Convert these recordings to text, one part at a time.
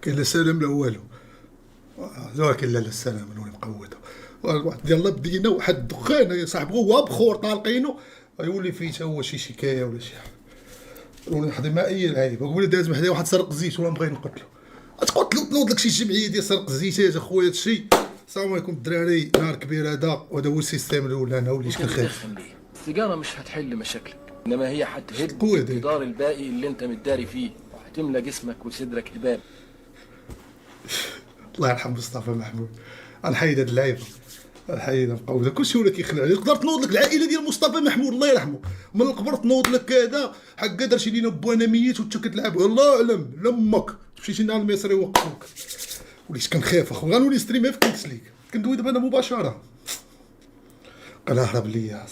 كاين لا سلام لا والو. ولكن لا السلام نولي مقوده. واحد يلاه بدينا واحد الدخان صاحبو هو بخور طالقينو يولي فيه تا هو شي شكايه ولا شي حاجه. نولي نحضر مع اي لعيبه قبل داز محدايا واحد سرق الزيت ولا بغيت نقتلو. تقتلو تنوض لك شي جمعيه ديال سرق الزيتات اخويا هادشي. السلام عليكم الدراري، نهار كبير هذا وهذا هو السيستيم الاول. انا وليت كنخاف. السيجاره مش هتحل مشاكلك، انما هي هتهد قوة دي. الجدار الباقي اللي انت متداري فيه، وهتملى جسمك وصدرك هباب. الله يرحم مصطفى محمود. غنحيد هاد اللعيبه، غنحيد نبقاو كلشي ولا كيخلع عليه. تقدر تنوض لك العائله ديال مصطفى محمود الله يرحمه من القبر، تنوض لك هذا حكا دار شي لينا بو انا ميت وانت كتلعب الله اعلم لمك تمشي شي نهار المصري يوقفوك. وليت كنخاف اخو، غنولي ستريمر في كينكس ليغ كندوي دابا انا مباشره. قال هرب ليا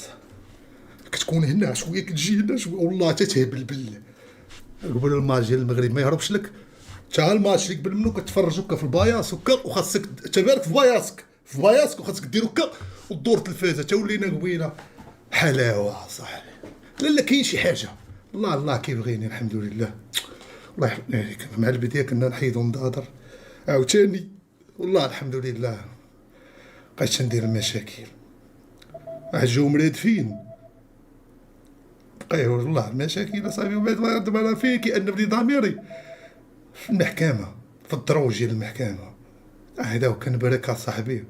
كتكون هنا شويه كتجي هنا شويه والله تتهبل بالله. قبل الماتش ديال المغرب ما يهربش لك تا الماتش اللي قبل منو كتفرج هكا في الباياس هكا وخاصك تبارك في باياسك وخاصك دير هكا ودور التلفازه تا ولينا قبيله حلاوه صاحبي. لا كاين شي حاجه الله كيبغيني الحمد لله. الله يحفظني عليك. مع البدايه كنا نحيدو نضادر عاوتاني والله الحمد لله بقيت ندير المشاكل. واحد جو مرادفين بقاو والله المشاكل اصاحبي. وبعد دابا انا فيه كيأنبني ضميري في المحكمه في الدروج ديال المحكمه هذا وكنبرك صاحبي.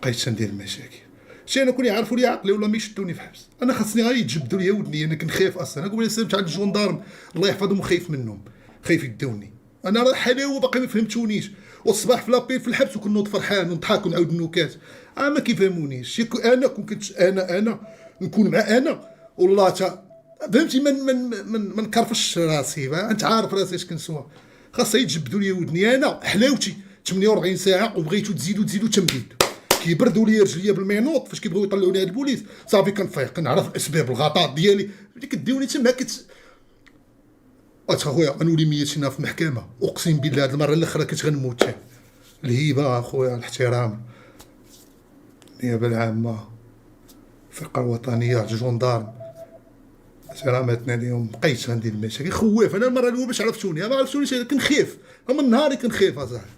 بقيت ندير المشاكل شي انا كون يعرفوا لي عقلي ولا ما يشدوني في حبس. انا خاصني غير يتجبدوا لي ودني. انا كنخاف اصلا. انا قبل سلمت عند الجندارم الله يحفظهم وخايف منهم خايف يدوني. انا راه حلاوه باقي ما فهمتونيش. والصباح في لابيل في الحبس وكنوض فرحان ونضحك ونعاود النكات. ما كيفهمونيش. انا كون كنت انا نكون مع انا والله فهمتي من كرفش راسي. انت عارف راسي اش كنسوى. خاصها يتجبدوا لي ودني. انا حلاوتي 48 ساعه وبغيتو تزيدوا تمديد. كيبردوا لي رجليا بالمينوط فاش كيبغيو يطلعوني عند البوليس صافي كنفيق كنعرف اسباب الغلطات ديالي اللي كديوني تما اخويا غنولي ميت شي نهار في المحكمه. اقسم بالله هاد المره الاخرى كنت غنموت. الهيبه اخويا الاحترام النيابه العامه الفرقه الوطنيه الجندارم احتراماتنا ليهم. بقيت غندير المشاكل خواف. انا المره الاولى باش عرفتوني ما عرفتونيش كنخاف من نهاري كنخاف اصاحبي.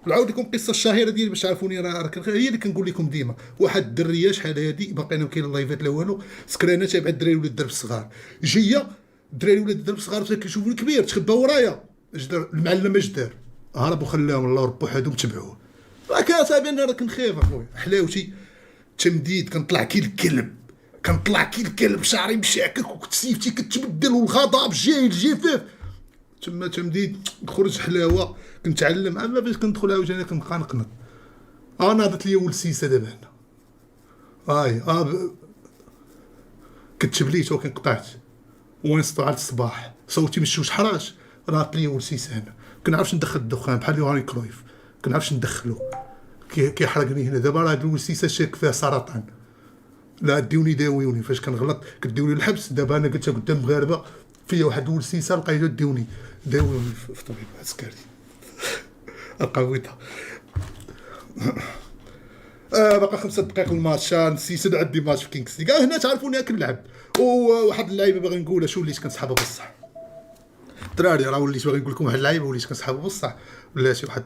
نعاود لكم القصه الشهيره ديالي باش تعرفوني راه هي اللي كنقول لكم ديما. واحد الدريه شحال هادي باقينا كاين اللايفات لا والو سكرانه تابع الدراري ولاد الدرب الصغار جيه الدراري ولاد الدرب الصغار كيشوفوني كبير تخبى ورايا اجدر المعلم اجدر هربوا خلاهم الله ربو حدهم تبعوه. راه صاحبي انا كنخاف اخويا. حلاوتي تمديد كنطلع كي الكلب شعري مشاكك وكتسيفتي كتبدل والغضب جاي الجفاف تما تمديد نخرج حلاوه كنتعلم. اما فاش كندخل عاوتاني كنبقى نقنط. ناضت ليا ولد سيسه دابا هنا كتشبليت وكنقطعت ونسطو على الصباح صوتي مشوش حراش. ناضت ليا ولد سيسه هنا كنعرفش ندخل الدخان بحال يوهاني كرويف كنعرفش ندخلو كيحرقني هنا. دابا راه الولد سيسه شاك فيها سرطان لا ديوني داويوني فاش كنغلط كديوني الحبس. دابا انا قلتها قدام المغاربه فيا واحد ولد سيسه لقيتو داوني في طبيب عسكري القويطه. باقي 5 دقائق الماتش نسيت عندي ماتش في كينكس ليغ. هنا تعرفوني كنلعب وواحد اللعيبه باغي نقولها شو وليت كنسحبها بصح الدراري راه وليت باغي نقول لكم واحد اللعيبه وليت كنسحبها بصح ولا شي واحد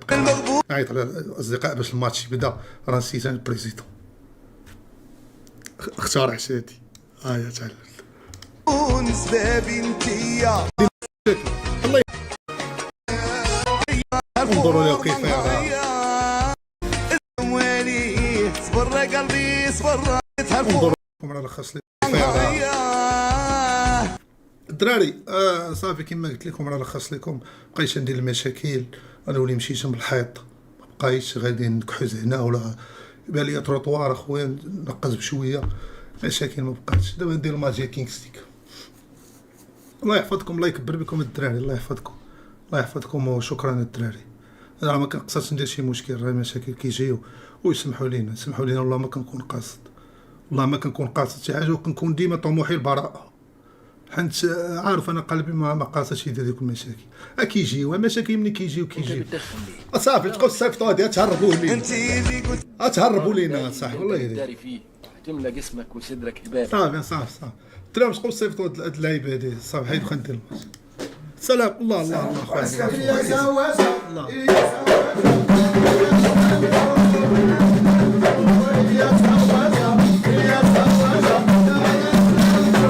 عيط على الاصدقاء باش الماتش يبدا. راه نسيت انا البريزيدون اختار عشاتي يا تعلم سبابي انتيا الله انظروا له كيف يرى صبر قلبي صبر انظروا على الخص كيف يرى الدراري. صافي كما قلت لكم راه لخص لكم بقيت ندير المشاكل. انا ولي مشيت من الحيط مبقايش غادي نكحوز هنا ولا يبان لي تروطوار اخويا نقز بشويه مشاكل ما بقاتش. دابا ندير الماتش ديال كينغز ليغ. الله يحفظكم الله يكبر بكم الدراري الله يحفظكم وشكرا الدراري. انا ما كنقصدش ندير شي مشكل راه المشاكل كيجيو ويسمحوا لينا والله ما كنكون قاصد شي حاجه وكنكون ديما طموحي البراءه حيت عارف انا قلبي ما قاصدش يدير ديك المشاكل. كيجيو المشاكل ملي كيجيو صافي تبقاو صيفطوا هادي تهربوا لينا صاحبي والله يدير فيه تملى جسمك وصدرك هباب. صافي الدراري تبقاو صيفطوا هاد اللعيبه هادي صافي حيت كندير سلام. الله الله الله خويا. يا زواجة الله. يا زواجة يا زواجة الله.